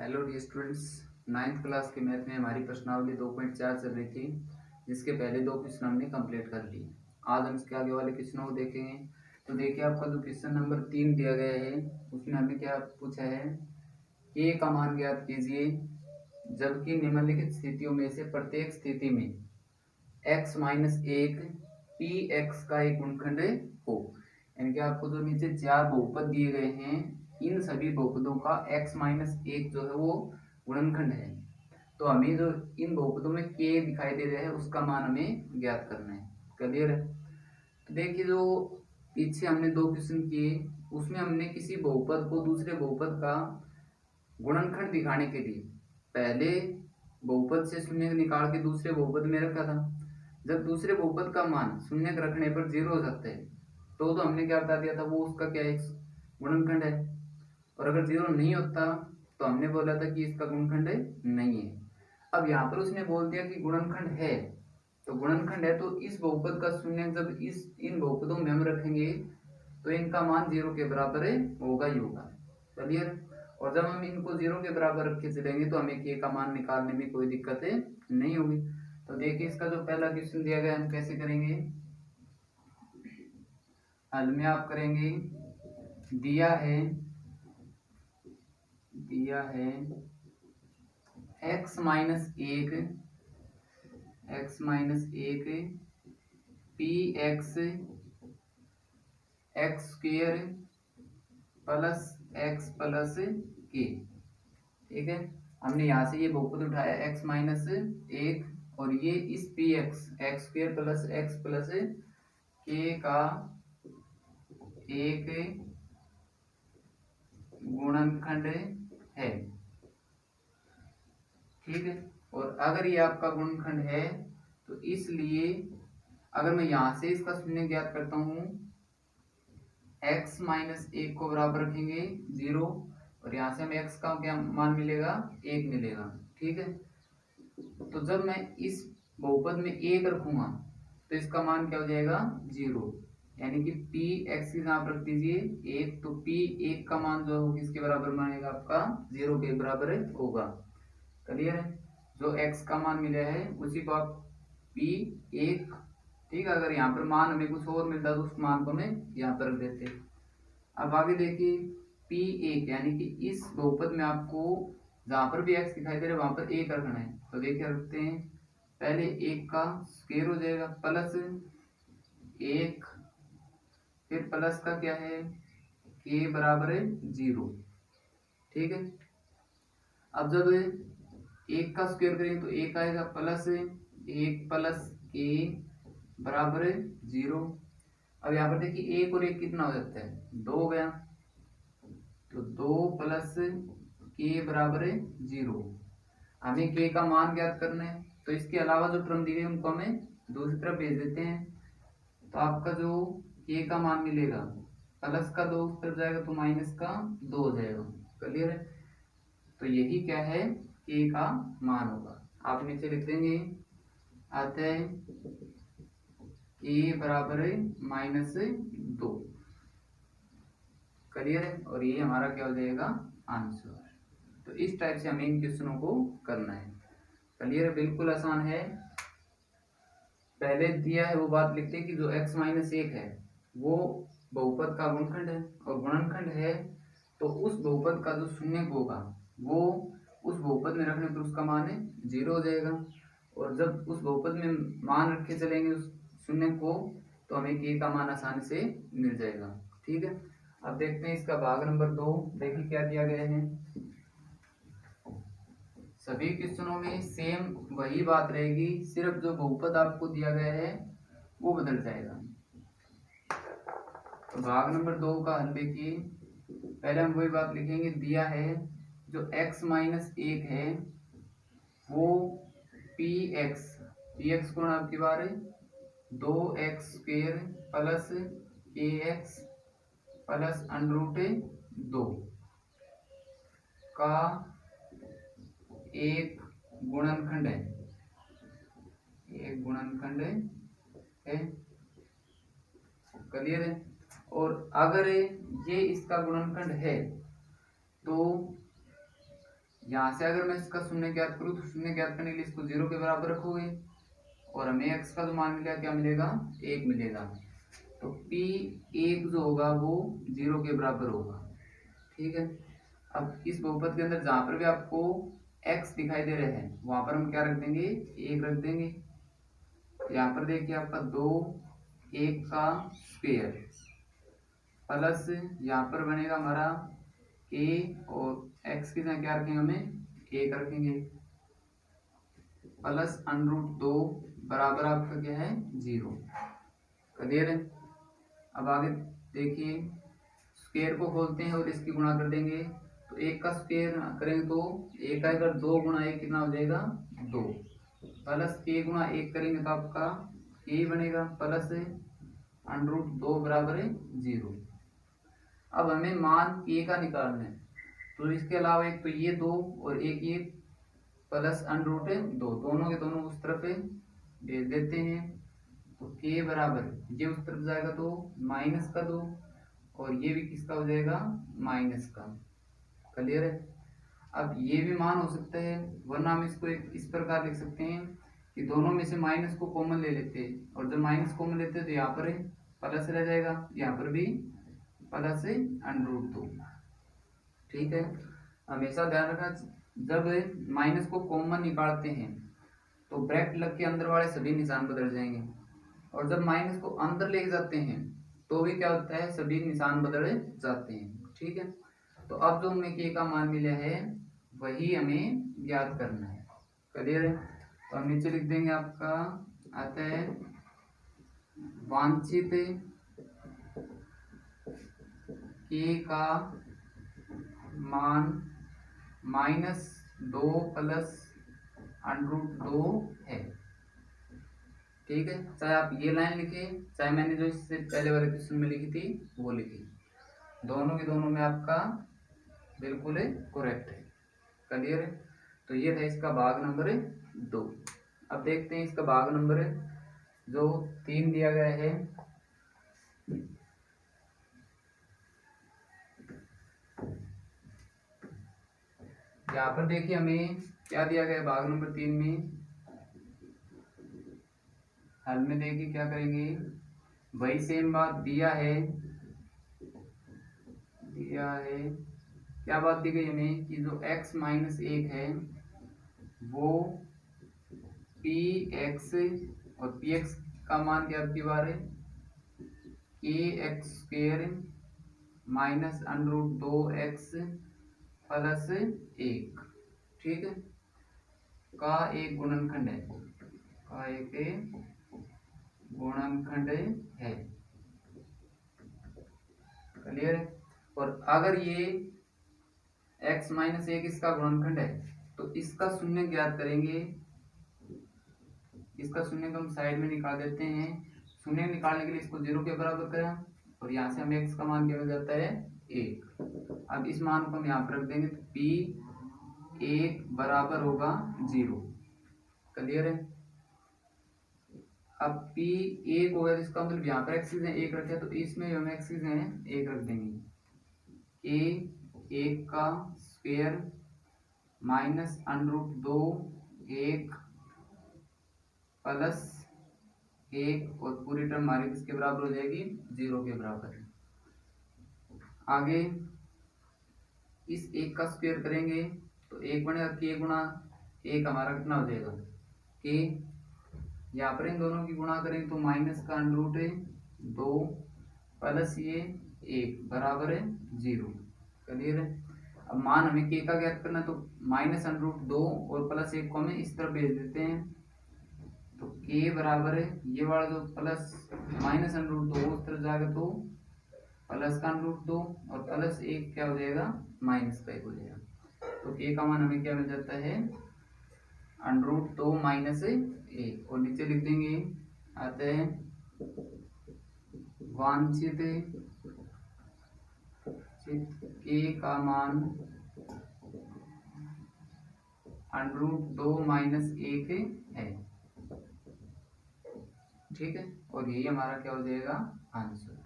Hello dear students, ninth class के math में हमारी प्रश्नावली 2.4 चल रही थी, जिसके पहले दो क्वेश्चन हमने कंप्लीट कर लिए। आज हम इसके आगे वाले क्वेश्चनों को देखेंगे। तो देखिए, आपका जो क्वेश्चन नंबर 3 दिया गया है उसमें हमें क्या पूछा है, ए का मान ज्ञात कीजिए जबकि निम्नलिखित स्थितियों में से प्रत्येक स्थिति में x माइनस एक पी एक्स का एक गुणनखंड हो। यानी कि आपको जो नीचे चार बहुपद दिए गए हैं, इन सभी बहुपदों का x माइनस एक जो है वो गुणनखंड है। तो हमें जो इन बहुपदों में k दिखाई दे रहा है उसका मान हमें ज्ञात करना है। क्लियर है? तो देखिए, जो पीछे हमने दो क्वेश्चन किए उसमें हमने किसी बहुपद को दूसरे बहुपद का गुणनखंड दिखाने के लिए पहले बहुपद से शून्य निकाल के दूसरे बहुपद में रखा था। जब दूसरे बहुपद का मान शून्य रखने पर 0 हो जाता है तो हमने क्या बता दिया था, वो उसका क्या एक गुणनखंड है। और अगर 0 नहीं होता तो हमने बोला था कि इसका गुणनखंड नहीं है। अब यहाँ पर उसने बोल दिया कि गुणनखंड है, तो गुणनखंड है तो इस बहुपद का शून्य जब इन बहुपदों में हम रखेंगे तो इनका मान 0 के बराबर होगा ही होगा। क्लियर? और जब हम इनको 0 के बराबर रख के चलेंगे तो हमें k का मान निकालने में कोई दिक्कत नहीं होगी। तो देखिए, इसका जो पहला क्वेश्चन दिया गया हम कैसे करेंगे। हल में आप करेंगे, दिया है x माइनस एक P x x square plus x plus के। ठीक है, हमने यहाँ से ये बहुपद उठाया x माइनस एक और ये इस P x x square plus x plus के का एक गुणनखंड है। ठीक है, और अगर ये आपका गुणनखंड है तो इसलिए अगर मैं यहां से इसका शून्य ज्ञात करता हूं, x माइनस एक को बराबर रखेंगे 0 और यहां से हमें x का क्या मान मिलेगा, 1 मिलेगा। ठीक है, तो जब मैं इस बहुपद में 1 रखूंगा तो इसका मान क्या हो जाएगा, 0। यानी कि पी एक्स की जगह पर रख दीजिए 1, तो पी एक का मान जो है किसके बराबर मानेगा, आपका 0 के बराबर होगा। क्लियर है? जो x का मान मिला है उसी को आप पी एक, ठीक है, अगर यहाँ पर मान हमें कुछ और मिलता तो उस मान को हमें यहाँ पर रख देते। अब आगे देखिए, पी एक यानी कि इस बहुपद में आपको जहां पर भी x दिखाई दे रहा है वहां पर 1 रखना है। तो देखिए, रखते हैं, पहले 1 का स्क्वायर हो जाएगा प्लस 1, फिर प्लस का क्या है, k बराबर 0। ठीक है, अब जब 1 का स्क्वायर करेंगे तो 1 आएगा प्लस 1 प्लस k बराबर 0। अब यहाँ पर देखिए 1 और 1 कितना हो जाता है, 2 हो गया, तो 2 प्लस k बराबर 0। हमें k का मान ज्ञात करना है तो इसके अलावा जो टर्म दी गई उनको हमें दूसरी तरफ भेज देते हैं। तो आपका जो k का मान मिलेगा, प्लस का 2 उस तरफ जाएगा तो माइनस का 2 हो जाएगा। क्लियर है? तो यही क्या है, k का मान होगा। आप नीचे लिख देंगे, अतः k बराबर -2। क्लियर है? और ये हमारा क्या हो जाएगा, आंसर। तो इस टाइप से हमें इन क्वेश्चनों को करना है। क्लियर है? बिल्कुल आसान है। पहले दिया है वो बात लिखते हैं कि जो x माइनस एक है वो बहुपद का गुणनखंड है, और गुणनखंड है तो उस बहुपद का जो शून्य होगा वो उस बहुपद में रखने पर उसका मान 0 हो जाएगा। और जब उस बहुपद में मान रखे चलेंगे उस शून्य को तो हमें k का मान आसानी से मिल जाएगा। ठीक है, अब देखते हैं इसका भाग नंबर 2। देखिए क्या दिया गया है। सभी क्वेश्चनों में सेम वही बात रहेगी, सिर्फ जो बहुपद आपको दिया गया है वो बदल जाएगा। तो भाग नंबर 2 का हल देखिए, पहले हम वही बात लिखेंगे, दिया है जो x माइनस एक है वो पी एक्स गुणा आपकी बार 2x square plus ax plus √2 का एक गुणनखंड है, है। क्लियर है? और अगर ये इसका गुणनखंड है तो यहाँ से अगर मैं इसका शून्य ज्ञात करूँ तो शून्य ज्ञात करने के लिए इसको 0 के बराबर रखोगे और हमें x का जो मान मिलेगा क्या मिलेगा 1 मिलेगा। तो p1 जो होगा वो 0 के बराबर होगा। ठीक है, अब इस बहुपद के अंदर जहाँ पर भी आपको x दिखाई दे रहे हैं वहां पर हम क्या रख देंगे 1 रख देंगे। यहाँ पर देखिए आपका 2 1 का स्क्वायर प्लस यहाँ पर बनेगा हमारा a और x की जगह क्या रखेंगे हमें 1 रखेंगे प्लस √2 बराबर आपका क्या है 0। क्लियर है। अब आगे देखिए स्क्वायर को खोलते हैं और इसकी गुणा कर देंगे तो 1 का स्क्वायर करेंगे तो 1 आएगा 2 गुणा 1 कितना हो जाएगा 2 प्लस a गुणा 1 करेंगे तो आपका a बनेगा प्लस √2 बराबर है 0। अब हमें मान a का निकालना है तो इसके अलावा एक तो ये 2 और एक ये प्लस √2 दोनों के दोनों उस तरफ भेज देते हैं तो a बराबर ये उस तरफ जाएगा तो माइनस का 2 और ये भी किसका हो जाएगा माइनस का। क्लियर है। अब ये भी मान हो सकता है वरना हम इसको एक इस प्रकार लिख सकते हैं कि दोनों में से माइनस को कॉमन ले लेते हैं और जब माइनस कॉमन लेते हैं तो यहाँ पर प्लस रह जाएगा यहाँ पर भी प्लस √2। ठीक है, हमेशा ध्यान रखना जब माइनस को कॉमन निकालते हैं तो ब्रैकेट लग के अंदर वाले सभी निशान बदल जाएंगे और जब माइनस को अंदर ले जाते हैं तो भी क्या होता है सभी निशान बदल जाते हैं। ठीक है, तो अब जो हमें k का मान मिला है वही हमें ज्ञात करना है। क्लियर है। तो हम नीचे लिख देंगे आपका आता है वांछित k का मान -2 प्लस √2 है। ठीक है, चाहे आप ये लाइन लिखे चाहे मैंने जो इससे पहले वाले क्वेश्चन में लिखी थी वो लिखी, दोनों के दोनों में आपका बिल्कुल करेक्ट है। क्लियर है। तो ये था इसका भाग नंबर 2। अब देखते हैं इसका भाग नंबर जो 3 दिया गया है। यहाँ पर देखिए हमें क्या दिया गया भाग नंबर 3 में। हल में देखिए क्या करेंगे वही सेम बात दिया है क्या बात दी गई हमें कि जो x - 1 है वो px और px का मान क्या आपकी बार है kx² माइनस √2x प्लस 1। ठीक है, का एक गुणनखंड है। क्लियर है। और अगर ये x - 1 इसका गुणनखंड है तो इसका शून्य ज्ञात करेंगे। इसका शून्य को हम साइड में निकाल देते हैं। शून्य निकालने के लिए इसको 0 के बराबर करें और यहाँ से हमें x का मान क्या मिल जाता है 1। अब इस मान को हम यहाँ पर रख देंगे तो p1 बराबर होगा 0। क्लियर है। अब p1 होगा तो इसका मतलब यहाँ पर x 1 रखे तो इसमें हम x 1 रख देंगे। a1 का स्क्वायर माइनस √2 1 प्लस 1 और पूरी टर्म हमारी किसके बराबर हो जाएगी 0 के बराबर। आगे इस 1 का स्क्वायर करेंगे तो 1 बनेगा k गुणा 1 हमारा कितना हो जाएगा k। यहाँ पर इन दोनों की गुणा करेंगे तो माइनस का √2 प्लस ये 1 बराबर है 0। क्लियर है। अब मान हमें k का ज्ञात करना तो माइनस √2 और प्लस 1 को हमें इस तरफ भेज देते हैं तो k बराबर है ये वाला जो प्लस माइनस √2 उस तरफ जाएगा तो प्लस का √2 और प्लस 1 क्या हो जाएगा माइनस का 1 हो जाएगा। तो k का मान हमें क्या मिल जाता है √2 माइनस 1 और नीचे लिख देंगे आते हैं वांछित k का मान √2 माइनस 1 है। ठीक है, और यही हमारा क्या हो जाएगा आंसर।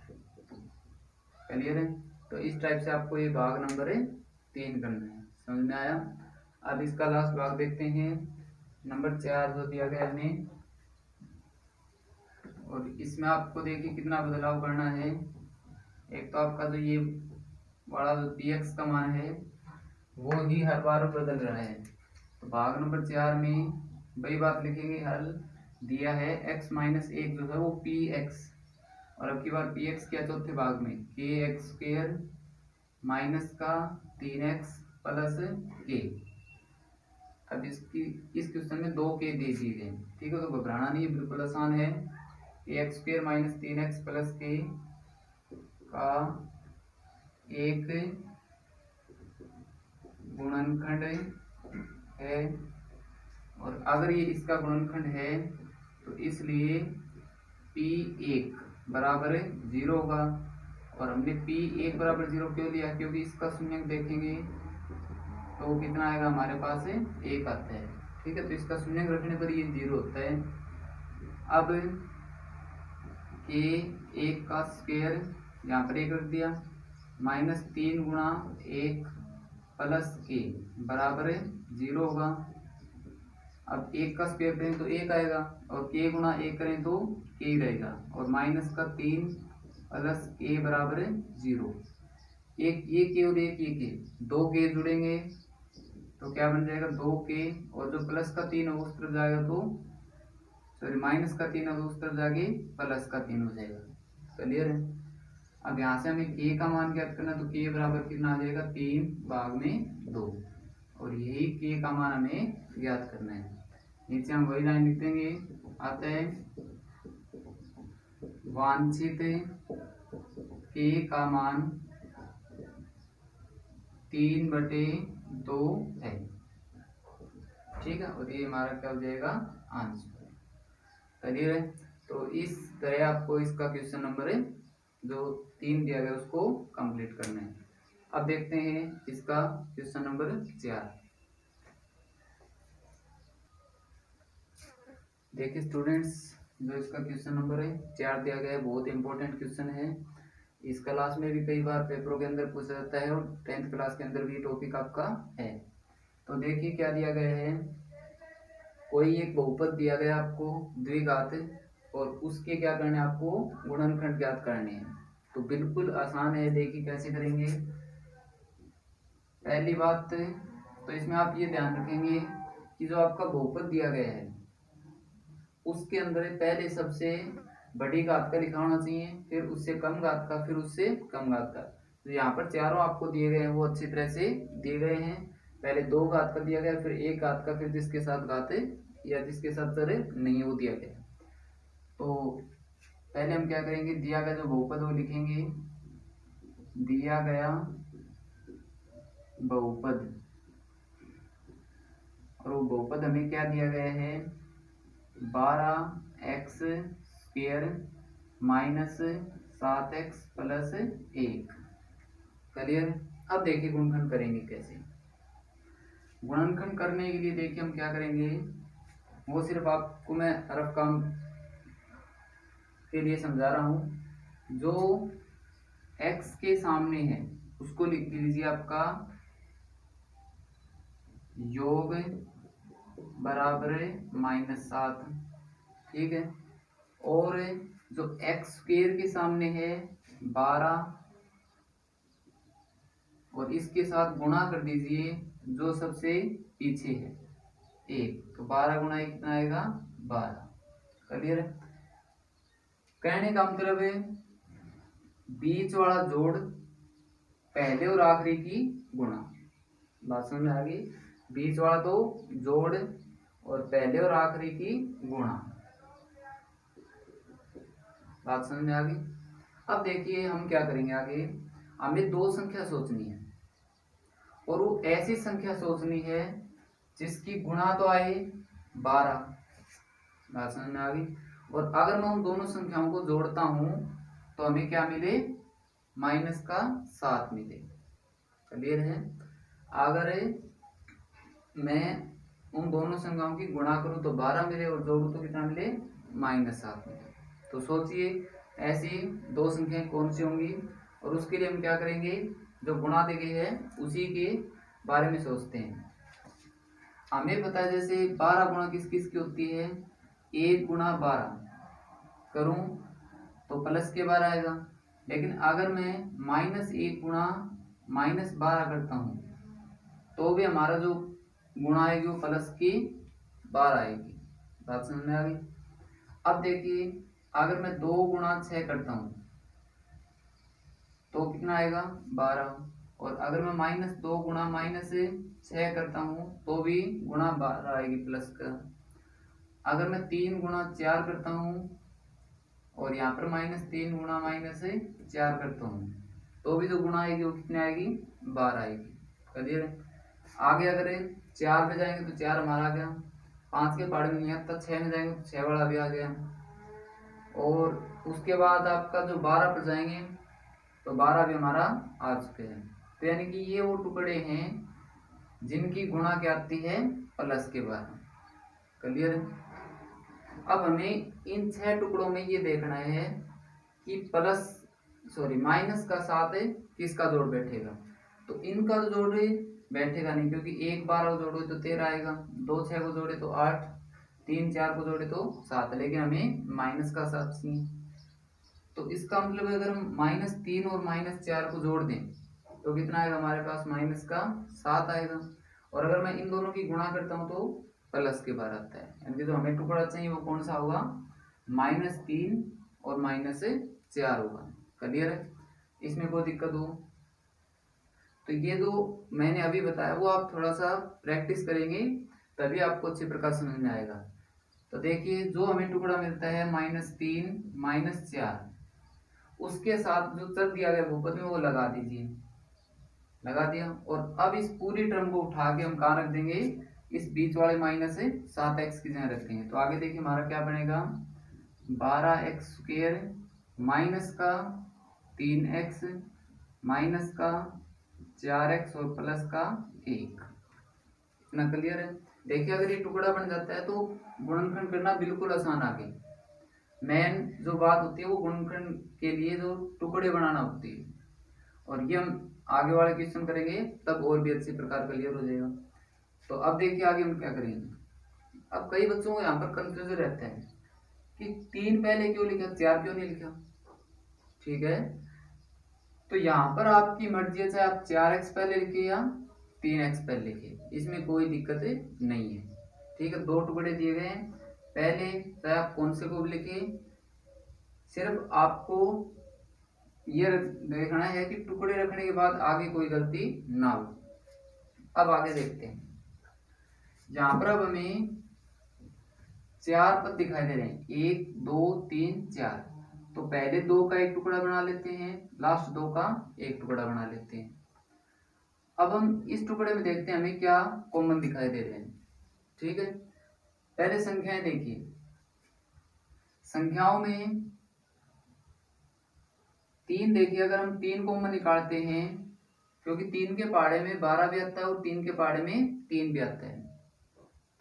क्लियर है। तो इस टाइप से आपको ये भाग नंबर 3 करना है। समझ में आया। अब इसका लास्ट भाग देखते हैं, नंबर 4 जो दिया गया हमें, और इसमें आपको देखिए कितना बदलाव करना है। एक तो आपका जो ये बड़ा जो px का मान है वो ही हर बार बदल रहा है, तो भाग नंबर 4 में वही बात लिखेंगे। हल दिया है x माइनस 1 जो है वो px, और अब की बार px क्या चौथे भाग में kx² माइनस का 3x प्लस k। अब इस क्वेश्चन में 2k दे दिए गए, ठीक है, तो घबराना नहीं है, बिल्कुल आसान है। kx² minus 3x plus k का एक गुणनखंड है, और अगर ये इसका गुणनखंड है तो इसलिए p1 बराबर 0 होगा। और हमने p1 बराबर 0 क्यों लिया, क्योंकि इसका शून्य देखेंगे तो वो कितना आएगा हमारे पास 1 आता है, ठीक है, तो इसका शून्य रखने पर ये 0 होता है। अब k1 का स्क्वायर यहाँ पर 1 रख दिया, माइनस 3 गुणा 1 प्लस k बराबर 0 होगा। अब 1 का स्क्वायर करें तो 1 आएगा, और k गुणा 1 करें तो k ही रहेगा, और माइनस का 3 प्लस k बराबर 0। एक ये k और एक ये k, 2 k जुड़ेंगे तो क्या बन जाएगा 2k, और जो प्लस का 3 है उस तरफ जाएगा तो सॉरी माइनस का 3 है उस तरफ जाके प्लस का 3 हो जाएगा। क्लियर है। अब यहाँ से हमें k का मान ज्ञात करना, तो k बराबर कितना आ जाएगा 3 भाग में 2, और यही k का मान हमें ज्ञात करना है। नीचे हम वही लाइन लिख देंगे, आता है वांछित k का मान 3/2 है, ठीक है, और ये हमारा क्या हो जाएगा आंसर। क्लियर है। तो इस तरह आपको इसका क्वेश्चन नंबर जो 3 दिया गया उसको कंप्लीट करना है। अब देखते हैं इसका क्वेश्चन नंबर 4। देखिए स्टूडेंट्स, जो इसका क्वेश्चन नंबर 4 दिया गया है बहुत इंपॉर्टेंट क्वेश्चन है। इस क्लास में भी कई बार पेपरों के अंदर पूछा जाता है, और 10th क्लास के अंदर भी टॉपिक आपका है। तो देखिए क्या दिया गया है, कोई एक बहुपद दिया गया आपको द्विघात, और उसके क्या करने आपको गुणनखंड ज्ञात करने हैं। तो बिल्कुल आसान है, देखिए कैसे करेंगे। पहली बात तो इसमें आप ये ध्यान रखेंगे कि जो आपका बहुपद दिया गया है उसके अंदर पहले सबसे बड़ी घात का लिखा होना चाहिए, फिर उससे कम घात का, फिर उससे कम घात का। तो यहाँ पर चारों आपको दिए गए हैं वो अच्छी तरह से दिए गए हैं। पहले 2 घात का दिया गया, फिर 1 घात का, फिर जिसके साथ घात या जिसके साथ सर नहीं वो दिया गया। तो पहले हम क्या करेंगे, दिया गया जो बहुपद वो लिखेंगे, दिया गया बहुपद, और वो बहुपद हमें क्या दिया गया है 12x² minus 7x plus 1। Clear. अब देखिए गुणनखंड करेंगे कैसे। गुणनखंड करने के लिए देखिए हम क्या करेंगे, वो सिर्फ आपको मैं रफ काम के लिए समझा रहा हूं। जो x के सामने है उसको लिख लीजिए आपका योग बराबर -7, ठीक है, और जो x² के सामने है 12, और इसके साथ गुणा कर दीजिए जो सबसे पीछे है 1, तो 12 गुणा 1 कितना आएगा 12। क्लियर है। कहने का मतलब है बीच वाला जोड़ पहले और आखिरी की गुणा। बात समझ में आ गई। बीच वाला तो जोड़ और पहले और आखिरी की गुणा। बात समझ में आ गई। अब देखिए हम क्या करेंगे आगे, हमें 2 संख्या सोचनी है, और वो ऐसी संख्या सोचनी है जिसकी गुणा तो आए 12। बात समझ में आ गई। और अगर मैं उन दोनों संख्याओं को जोड़ता हूं तो हमें क्या मिले -7 मिले। क्लियर है। अगर मैं उन दोनों संख्याओं की गुणा करूं तो 12 मिले, और जोड़ू तो कितना मिले -7 मिले। तो सोचिए ऐसी 2 संख्याएं कौन सी होंगी, और उसके लिए हम क्या करेंगे, जो गुणा दी गई है उसी के बारे में सोचते हैं। हमें पता है जैसे 12 गुणा किस किस की होती है, 1 गुणा 12 करूं तो प्लस के 12 आएगा, लेकिन अगर मैं -1 गुणा -12 करता हूं तो भी हमारा जो गुणा आएगी वो प्लस की 12 आएगी। बात समझ में आ गई। अब देखिए अगर मैं 2 गुणा 6 करता हूं तो कितना आएगा 12, और अगर मैं -2 गुणा -6 करता हूं तो भी गुणा 12 आएगी प्लस का। अगर मैं 3 गुणा 4 करता हूं और यहाँ पर -3 गुणा -4 करता हूँ तो भी जो गुणा आएगी वो कितनी आएगी 12 आएगी। क्लियर है। आगे अगर 4 पे जाएंगे तो 4 हमारा आ गया, 5 के पहाड़ में नहीं आता, 6 में जाएंगे तो 6 वाला भी आ गया, और उसके बाद आपका जो 12 पर जाएंगे तो 12 भी हमारा आ चुके हैं। तो यानी कि ये वो टुकड़े हैं जिनकी गुणा क्या आती है प्लस के 12। क्लियर है। अब हमें इन 6 टुकड़ों में ये देखना है कि माइनस का साथ किसका जोड़ बैठेगा। तो इनका तो जोड़ बैठेगा नहीं, क्योंकि 1 12 को जोड़ो तो 13 आएगा, 2 6 को जोड़े तो 8, 3 4 को जोड़े तो 7, लेकिन हमें माइनस का साथ चाहिए। तो इसका मतलब अगर हम -3 और -4 को जोड़ दें तो कितना आएगा हमारे पास -7 आएगा, और अगर मैं इन दोनों की गुणा करता हूँ तो प्लस के 12 आता है। यानी कि जो हमें टुकड़ा चाहिए वो कौन सा होगा, -3 और -4 होगा। क्लियर है। इसमें कोई दिक्कत हो तो ये जो मैंने अभी बताया वो आप थोड़ा सा प्रैक्टिस करेंगे तभी आपको अच्छे प्रकार समझ में आएगा। तो देखिए जो हमें टुकड़ा मिलता है -3 -4, उसके साथ जो चर दिया गया बहुपद में वो लगा दीजिए, लगा दिया, और अब इस पूरी टर्म को उठा के हम कहाँ रख देंगे, इस बीच वाले -7x की जगह रख देंगे। तो आगे देखिए हमारा क्या बनेगा, 12x² माइनस का 3x माइनस का 4x और प्लस का 1। इतना क्लियर है। देखिए अगर ये टुकड़ा बन जाता है तो गुणनखंड करना बिल्कुल आसान आगे। मेन जो बात होती है वो गुणनखंड के लिए जो टुकड़े बनाना होती है, और ये हम आगे वाले क्वेश्चन करेंगे तब और भी अच्छे प्रकार क्लियर हो जाएगा। तो अब देखिए आगे हम क्या करेंगे। अब कई बच्चों को यहाँ पर कंफ्यूजन रहता है कि 3 पहले क्यों लिखा, 4 क्यों नहीं लिखा। ठीक है, तो यहाँ पर आपकी मर्जी है, चाहे आप 4x पहले लिखे या 3x पहले लिखे, इसमें कोई दिक्कत नहीं है। ठीक है, 2 टुकड़े दिए गए हैं, पहले चाहे आप कौन से को भी लिखे, सिर्फ आपको ये देखना है कि टुकड़े रखने के बाद आगे कोई गलती ना हो। अब आगे देखते हैं। यहाँ पर अब हमें 4 पद दिखाई दे रहे हैं, 1 2 3 4। तो पहले 2 का एक टुकड़ा बना लेते हैं, लास्ट 2 का एक टुकड़ा बना लेते हैं। अब हम इस टुकड़े में देखते हैं हमें क्या कॉमन दिखाई दे रहे हैं। ठीक है, पहले संख्याएं देखिए। संख्याओं में 3 देखिए, अगर हम 3 कॉमन निकालते हैं, क्योंकि 3 के पहाड़े में 12 भी आता है और 3 के पहाड़े में 3 भी आता है।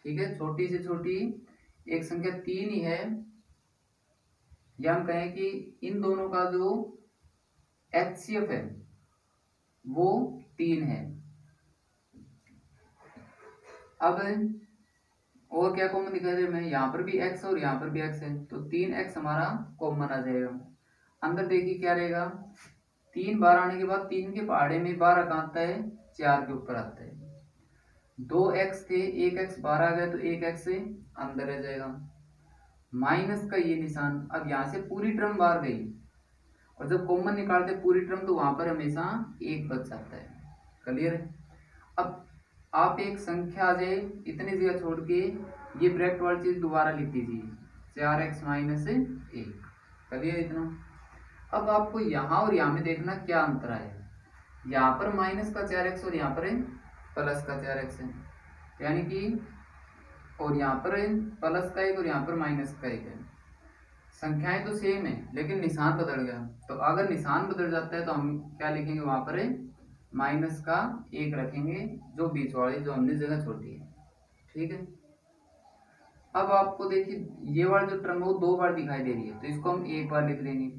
ठीक है, छोटी से छोटी एक संख्या 3 ही है, या हम कहें कि इन दोनों का जो HCF है वो 3 है। अब और क्या कॉमन दिखाई दे रहा है, यहाँ पर भी x और यहाँ पर भी x है, तो 3x हमारा कॉमन आ जाएगा। अंदर देखिए क्या रहेगा, 3 12 आने के बाद 3 के पहाड़े में 12 कहाँ आता है, 4 के ऊपर आता है। 2x थे, 1x 12 आ गया तो 1x अंदर रह जाएगा। माइनस का ये निशान, अब यहाँ से पूरी टर्म बाहर गई, और जब कॉमन निकालते पूरी टर्म तो वहां पर हमेशा 1 बच जाता है। क्लियर है। अब आप एक संख्या आ जाए इतनी जगह छोड़ के ये ब्रैकेट वाली चीज दोबारा लिख दीजिए, 4x माइनस 1। क्लियर इतना। अब आपको यहाँ और यहाँ में देखना क्या अंतर है। यहाँ पर माइनस का 4x और यहाँ पर प्लस का 4x है, यानी कि, और यहाँ पर प्लस का 1 और यहाँ पर माइनस का 1 है। संख्याएं तो सेम है लेकिन निशान बदल गया। तो अगर निशान बदल जाता है तो हम क्या लिखेंगे, वहां पर माइनस का 1 रखेंगे, जो बीच वाली जो हमने जगह छोड़ी है। ठीक है, अब आपको देखिए ये वाली जो टर्म है वो 2 बार दिखाई दे रही है, तो इसको हम 1 बार लिख देंगे,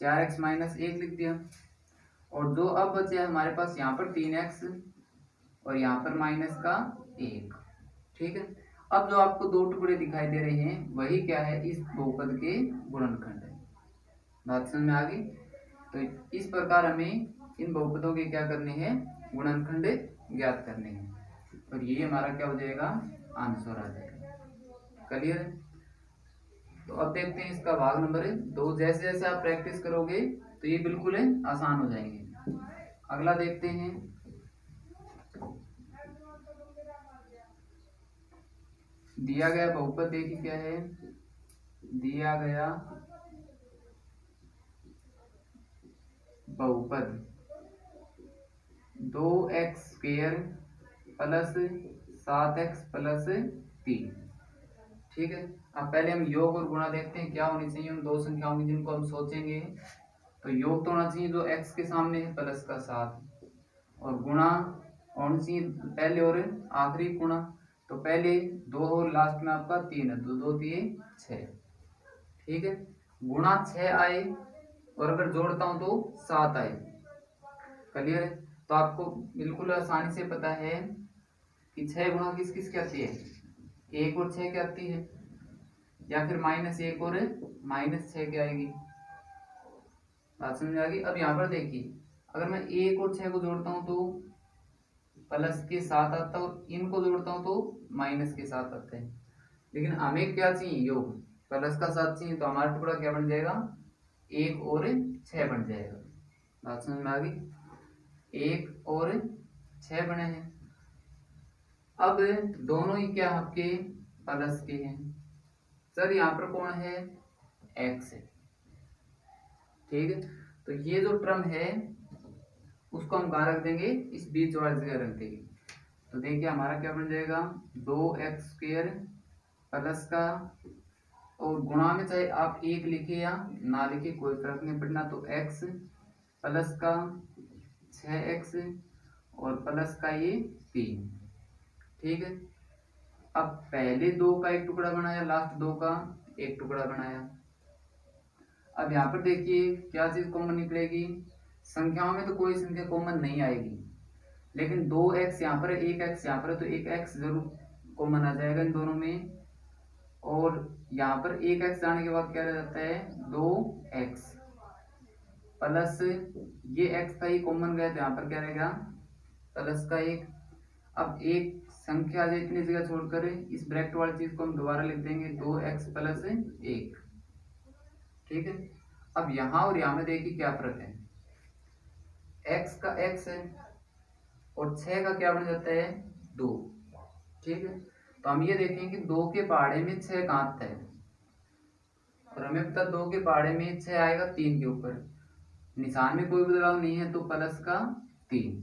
4x माइनस 1 लिख दिया। और जो अब बचे हमारे पास यहाँ पर 3x और यहाँ पर माइनस का 1। ठीक है, अब जो आपको दो टुकड़े दिखाई दे रहे हैं वही क्या है, इस बहुपद के गुणनखंड है। बात समझ में आ गई। तो इस प्रकार हमें इन बहुपदों के क्या करने हैं, गुणनखंड ज्ञात करने हैं। और ये हमारा क्या हो जाएगा, आंसर आ जाएगा। क्लियर है। तो अब देखते हैं इसका भाग नंबर 2। जैसे जैसे आप प्रैक्टिस करोगे तो ये बिल्कुल आसान हो जाएंगे। अगला देखते हैं, दिया गया बहुपद देखिए क्या है, दिया गया बहुपद 2x² प्लस 7x प्लस 3। ठीक है, अब पहले हम योग और गुणा देखते हैं क्या होनी चाहिए उन दो संख्याओं की जिनको हम सोचेंगे। तो योग तो होना चाहिए जो x के सामने है प्लस का 7, और गुणा होना चाहिए पहले और आखिरी गुणा। तो पहले 2 और लास्ट में आपका 3 है, 2 2 3 6। ठीक है, गुणा 6 आए और अगर जोड़ता हूं तो 7 आए। क्लियर है। तो आपको बिल्कुल आसानी से पता है कि 6 गुणा किस किस की आती है, 1 और 6 की आती है, या फिर -1 और -6 की आएगी। बात समझ आ गई। अब यहाँ पर देखिए, अगर मैं 1 और 6 को जोड़ता हूँ तो प्लस के साथ आता है, और इनको जोड़ता हूँ तो माइनस के साथ आता है। लेकिन हमें क्या चाहिए, योग, प्लस का 7 चाहिए। तो हमारा टुकड़ा क्या बन जाएगा, 1 और 6 बन जाएगा। बात समझ में आ गई। 1 और 6 बने हैं। अब दोनों ही क्या आपके प्लस के हैं। सर यहाँ पर कौन है, x है। ठीक है, तो ये जो टर्म है उसको हम कहाँ रख देंगे, इस बीच वाली जगह रख देंगे। तो देखिए हमारा क्या बन जाएगा, 2x² प्लस का, और गुणा में चाहे आप 1 लिखे या ना लिखे कोई फर्क नहीं पड़ना। तो x प्लस का 6x और प्लस का ये 3। ठीक है, अब पहले 2 का एक टुकड़ा बनाया, लास्ट 2 का एक टुकड़ा बनाया। अब यहाँ पर देखिए क्या चीज कॉमन निकलेगी, संख्याओं में तो कोई संख्या कॉमन नहीं आएगी, लेकिन 2x यहाँ पर है, 1x यहाँ पर है, तो एक x जरूर कॉमन आ जाएगा इन दोनों में। और यहाँ पर 1x जाने के बाद क्या रह जाता है, 2x प्लस ये x था, ये कॉमन गया, तो यहाँ पर क्या रहेगा, प्लस का 1। अब एक संख्या इतनी जगह छोड़कर इस ब्रैकेट वाली चीज को हम दोबारा लिख देंगे, 2x प्लस 1। ठीक है, अब यहाँ और यहाँ में देखिए क्या फर्क है, x का x है और 6 का क्या बन जाता है, 2। ठीक है, तो हम ये देखें कि 2 के पहाड़े में 6 कहाँ आता है, और हमें पता 2 के पहाड़े में 6 आएगा 3 के ऊपर, निशान में कोई बदलाव नहीं है, तो प्लस का 3।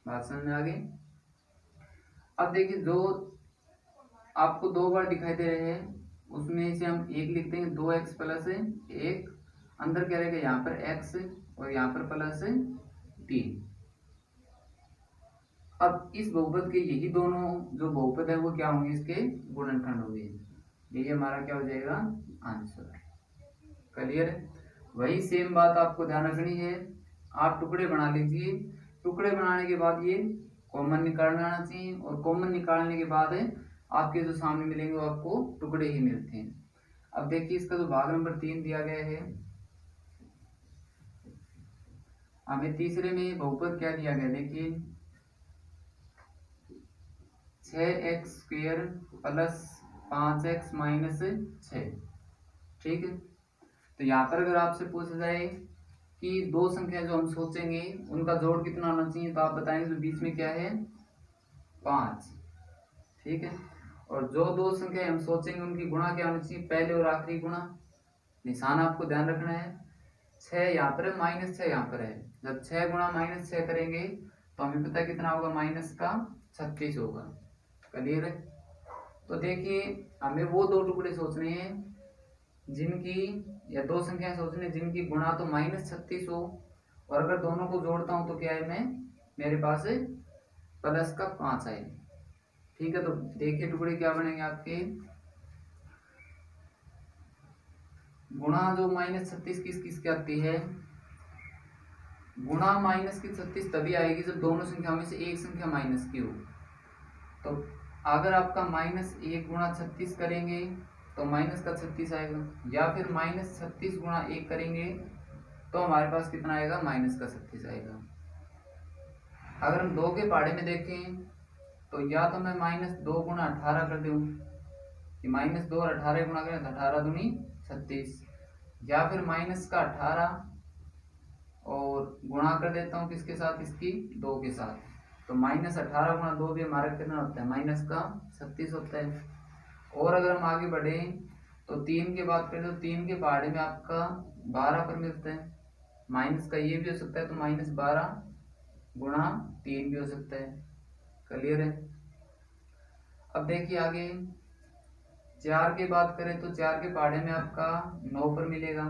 बात समझ में आ गई। अब देखिए जो आपको 2 बार दिखाई दे रहे हैं उसमें से हम 1 लिख देंगे, 2x प्लस 1, अंदर क्या रहेगा, यहाँ पर x और यहाँ पर प्लस 3। अब इस बहुपद के यही दोनों जो बहुपद है वो क्या होंगे, इसके गुणनखंड होंगे। यही हमारा क्या हो जाएगा, आंसर। क्लियर है। वही सेम बात आपको ध्यान रखनी है, आप टुकड़े बना लीजिए, टुकड़े बनाने के बाद ये कॉमन निकालना आना चाहिए, और कॉमन निकालने के बाद आपके जो सामने मिलेंगे वो आपको टुकड़े ही मिलते हैं। अब देखिए इसका जो भाग नंबर 3 दिया गया है, हमें तीसरे में बहुपद क्या दिया गया, देखिए 6x² प्लस 5x माइनस 6। ठीक है, तो यहाँ पर अगर आपसे पूछा जाए कि दो संख्या जो हम सोचेंगे उनका जोड़ कितना होना चाहिए, तो आप बताएंगे तो बीच में क्या है, 5। ठीक है, और जो दो संख्या हम सोचेंगे उनकी गुणा क्या होनी चाहिए, पहले और आखिरी गुणा। निशान आपको ध्यान रखना है, 6 यहाँ पर है, -6 यहाँ पर है। जब 6 गुणा -6 करेंगे तो हमें पता है कितना होगा, माइनस का 36 होगा। क्लियर है। तो देखिए हमें वो दो टुकड़े सोचने हैं जिनकी, या दो संख्याएं सोचने जिनकी गुणा तो -36 हो, और अगर दोनों को जोड़ता हूं तो क्या है, मैं मेरे पास प्लस का 5 आए। ठीक है, तो देखिए टुकड़े क्या बनेंगे आपके, गुणा जो -36 किस किस की आती है, गुणा माइनस की 36 तभी आएगी जब दोनों संख्या में से एक संख्या माइनस की हो। तो अगर आपका -1 गुणा 36 करेंगे तो माइनस का 36 आएगा, या फिर -36 गुणा 1 करेंगे तो हमारे पास कितना आएगा, माइनस का 36 आएगा। अगर हम 2 के पहाड़े में देखें तो या तो मैं -2 गुणा 18 कर दूं कि -2 और 18 गुणा करें तो 18 दूनी 36, या फिर माइनस का 18 और गुणा कर देता हूँ किसके साथ, इसकी 2 के साथ, तो -18 गुणा 2 भी हमारा कितना होता है, माइनस का 36 होता है। और अगर हम आगे बढ़े तो 3 की बात करें तो 3 के पहाड़े में आपका 12 पर मिलता है, माइनस का ये भी हो सकता है तो -12 गुणा 3 भी हो सकता है। क्लियर है। अब देखिए आगे 4 की बात करें तो 4 के पहाड़े में आपका 9 पर मिलेगा,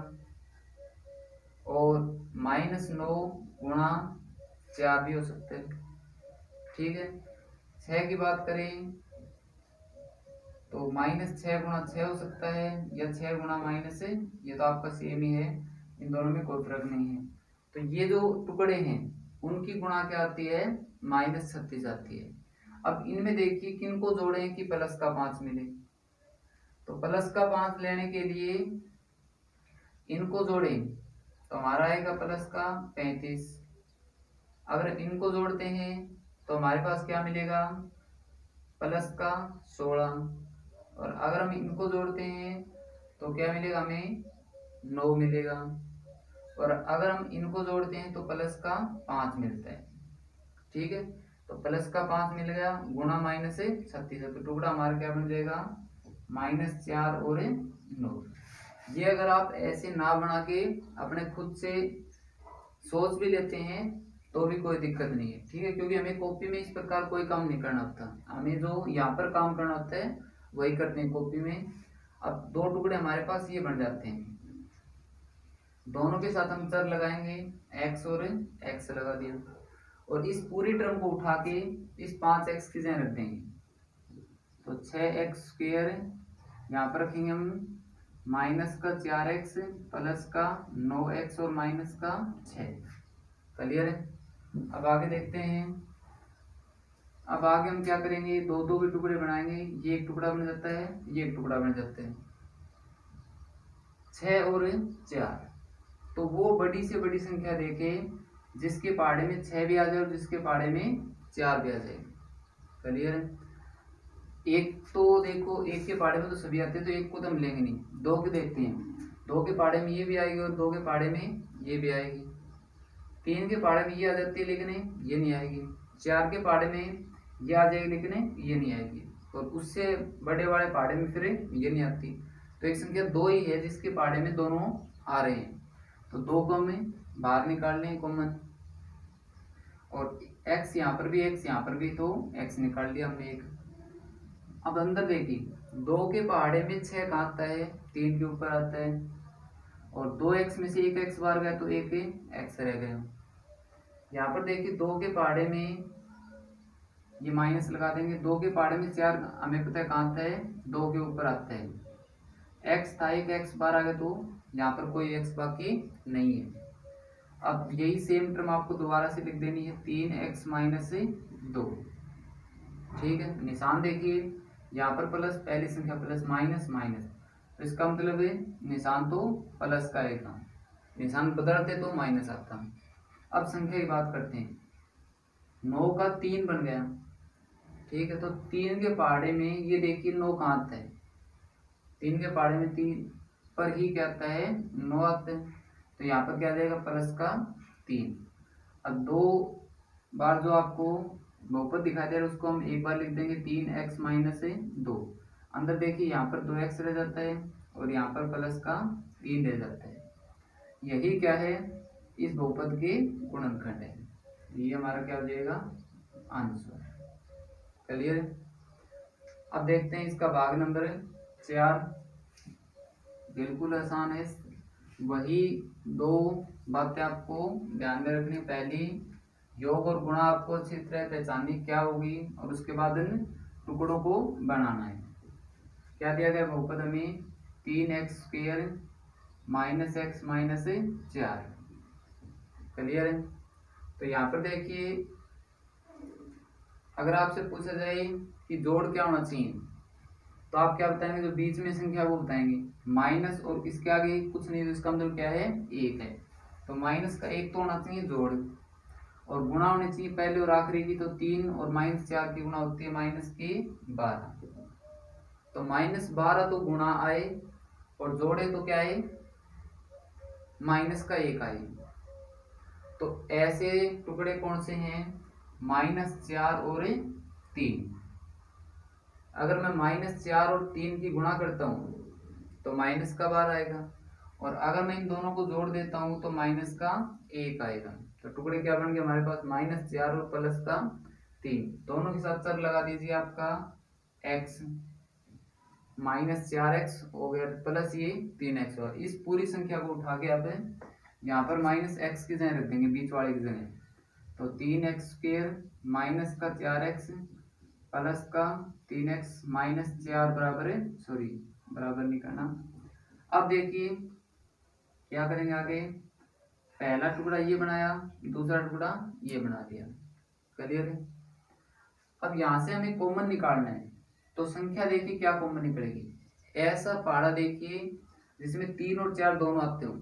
और -9 गुणा 4 भी हो सकता है। ठीक है। 6 की बात करें तो -6 गुणा 6 हो सकता है, या 6 गुणा माइनस है, ये तो आपका सेम ही है, इन दोनों में कोई फर्क नहीं है। तो ये जो टुकड़े हैं उनकी गुणा क्या आती है, -36 आती है। अब इनमें देखिए किन को जोड़ें कि प्लस का 5 मिले, तो प्लस का 5 लेने के लिए इनको जोड़ें तो हमारा आएगा प्लस का 35। अगर इनको जोड़ते हैं तो हमारे पास क्या मिलेगा, प्लस का 16, और अगर हम इनको जोड़ते हैं तो क्या मिलेगा, हमें 9 मिलेगा, और अगर हम इनको जोड़ते हैं तो प्लस का 5 मिलता है। ठीक है। तो प्लस का 5 मिल गया, गुणा माइनस से 36 है, तो टुकड़ा हमारा क्या बन जाएगा, -4 और 9। ये अगर आप ऐसे ना बना के अपने खुद से सोच भी लेते हैं तो भी कोई दिक्कत नहीं है। ठीक है, क्योंकि हमें कॉपी में इस प्रकार कोई काम नहीं करना होता, हमें जो यहाँ पर काम करना होता है वही करते हैं कॉपी में। अब 2 टुकड़े हमारे पास ये बन जाते हैं, दोनों के साथ हम चर लगाएंगे, x और x लगा दिया, और इस पूरी टर्म को उठा के इस 5x की जगह रख देंगे, तो 6x² यहाँ पर रखेंगे हम, माइनस का 4x प्लस का 9x और माइनस का 6। क्लियर है। अब आगे देखते हैं। अब आगे हम क्या करेंगे, 2 के टुकड़े बनाएंगे, ये एक टुकड़ा बन जाता है, ये एक टुकड़ा बन जाता है, 6 और 4। तो वो बड़ी से बड़ी संख्या देखे जिसके पहाड़े में 6 भी आ जाए और जिसके पहाड़े में 4 भी आ जाए। क्लियर है। एक तो देखो, एक के पहाड़े में तो सभी आते हैं तो एक को तो हम लेंगे नहीं, 2 के देखते हैं, 2 के पहाड़े में ये भी आएगी और 2 के पहाड़े में ये भी आएगी, 3 के पहाड़े में ये आ जाती है लेकिन ये नहीं आएगी, 4 के पहाड़े में ये आ जाएगी लेकिन ये नहीं आएगी, और उससे बड़े वाले पहाड़े में फिर ये नहीं आती। तो एक संख्या 2 ही है जिसके पहाड़े में दोनों आ रहे हैं, तो 2 को हमें बाहर निकाल लें कॉमन, और x यहाँ पर भी, x यहाँ पर भी, तो x निकाल लिया हमने एक। अब अंदर देखिए 2 के पहाड़े में 6 कहाँ आता है, 3 के ऊपर आता है, और 2x में से एक x बाहर गया तो एक x रह गया। यहाँ पर देखिए 2 के पहाड़े में ये माइनस लगा देंगे, 2 के पहाड़े में 4 हमें पता है कहाँ आता है, 2 के ऊपर आता है, x था, एक x बाहर आ गया तो यहाँ पर कोई x बाकी नहीं है। अब यही सेम टर्म आपको दोबारा से लिख देनी है, 3x माइनस 2। ठीक है। निशान देखिए यहाँ पर प्लस, पहली संख्या प्लस, माइनस माइनस, तो इसका मतलब है निशान तो प्लस का आएगा, निशान बदलते तो माइनस आता। अब संख्या की बात करते हैं, 9 का 3 बन गया। ठीक है। तो 3 के पहाड़े में ये देखिए 9 कहाँ आता है, 3 के पहाड़े में 3 पर ही क्या आता है, 9 आता है, तो यहाँ पर क्या आ जाएगा, प्लस का 3। अब 2 बार जो आपको बहुपद दिखाई दे रहा है उसको हम एक बार लिख देंगे, 3x माइनस 2। अंदर देखिए यहाँ पर 2x रह जाता है और यहाँ पर प्लस का 3 रह जाता है। यही क्या है, इस बहुपद के गुणनखंड है, ये हमारा क्या हो जाएगा, आंसर। क्लियर। अब देखते हैं इसका भाग नंबर 4, बिल्कुल आसान है। वही 2 बातें आपको ध्यान में रखनी, पहली योग और गुणा आपको अच्छी तरह पहचाननी क्या होगी, और उसके बाद इन टुकड़ों को बनाना है। क्या दिया गया बहुपद हमें, 3x² minus x minus 4। Clear है। तो यहाँ पर देखिए, अगर आपसे पूछा जाए कि जोड़ क्या होना चाहिए, तो आप क्या बताएंगे? जो बीच में संख्या वो बताएंगे। माइनस और इसके आगे कुछ नहीं, तो इसका मतलब क्या है? 1 है। तो माइनस का 1 तो होना चाहिए जोड़, और गुणा होनी चाहिए पहले और आखिरी की। तो 3 और -4 की गुणा होती है -12। तो -12 तो गुणा आए, और जोड़े तो क्या है? -1 आए। तो ऐसे टुकड़े कौन से हैं? -4 और 3। अगर मैं -4 और 3 की गुणा करता हूँ तो माइनस का बार आएगा, और अगर मैं इन दोनों को जोड़ देता हूँ तो -1 आएगा। तो टुकड़े क्या बन गए हमारे पास? -4 और +3। दोनों के साथ सर लगा दीजिए, आपका x -4x हो गया प्लस ये 3x हुआ। इस पूरी संख्या को उठा के आप यहाँ पर -x की जगह रख देंगे, बीच वाले की जगह। तो 3x² माइनस का 4x प्लस का 3x -4 बराबर है, सॉरी बराबर नहीं करना। अब देखिए क्या करेंगे आगे। पहला टुकड़ा ये बनाया, दूसरा टुकड़ा ये बना दिया। क्लियर है? अब यहाँ से हमें कॉमन निकालना है। तो संख्या देखिए क्या कॉमन निकलेगी। ऐसा पहाड़ा देखिए जिसमें 3 और 4 दोनों आते हो,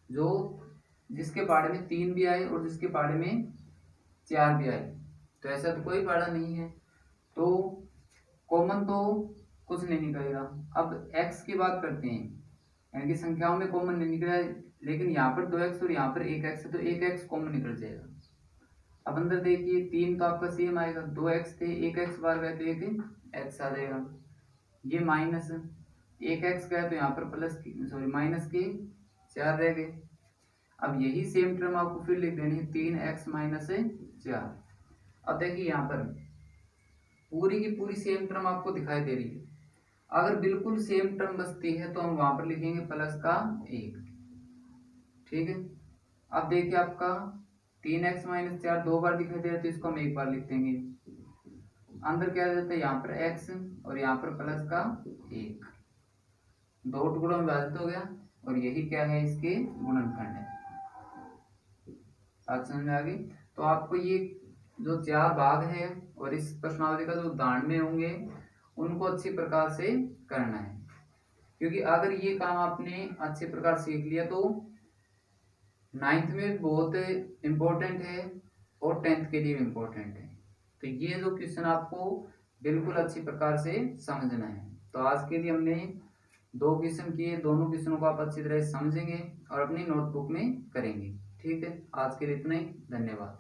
जो जिसके पहाड़े में 3 भी आए और जिसके पहाड़े में 4 भी आए। तो ऐसा तो कोई पहाड़ा नहीं है, तो कॉमन तो कुछ नहीं निकलेगा। अब x की बात करते हैं, यानी कि संख्याओं में कॉमन नहीं निकला है, लेकिन यहाँ पर 2x और यहाँ पर 1x है, तो 1x कॉमन निकल जाएगा। अब अंदर देखिए 3 तो आपका सेम आएगा, 2x थे, 1x बाहर गए तो 1x आ जाएगा। ये माइनस 1x गया तो यहाँ पर माइनस के 4 रह गए। अब यही सेम टर्म आपको फिर लिख देनी है, 3x - 4। अब देखिए यहाँ पर पूरी की पूरी सेम टर्म आपको दिखाई दे रही है। अगर बिल्कुल सेम टर्म बचती है तो हम वहां पर लिखेंगे +1। ठीक है? अब देखिए आपका 3x - 4 दो बार दिखाई दे रहा है, तो इसको हम एक बार लिख देंगे। अंदर क्या रहता है? यहाँ पर x और यहाँ पर +1। दो टुकड़ों में विभाजित हो गया, और यही क्या है? इसके गुणनखंड है। बात समझ में आ गई? तो आपको ये जो 4 भाग है और इस प्रश्नावली का जो दांड में होंगे, उनको अच्छी प्रकार से करना है, क्योंकि अगर ये काम आपने अच्छे प्रकार सीख लिया तो 9th में बहुत इम्पोर्टेंट है और 10th के लिए भी इम्पोर्टेंट है। तो ये जो क्वेश्चन आपको बिल्कुल अच्छी प्रकार से समझना है। तो आज के लिए हमने 2 क्वेश्चन किए, दोनों क्वेश्चनों को आप अच्छी तरह से समझेंगे और अपनी नोटबुक में करेंगे। ठीक है? आज के लिए इतना ही। धन्यवाद।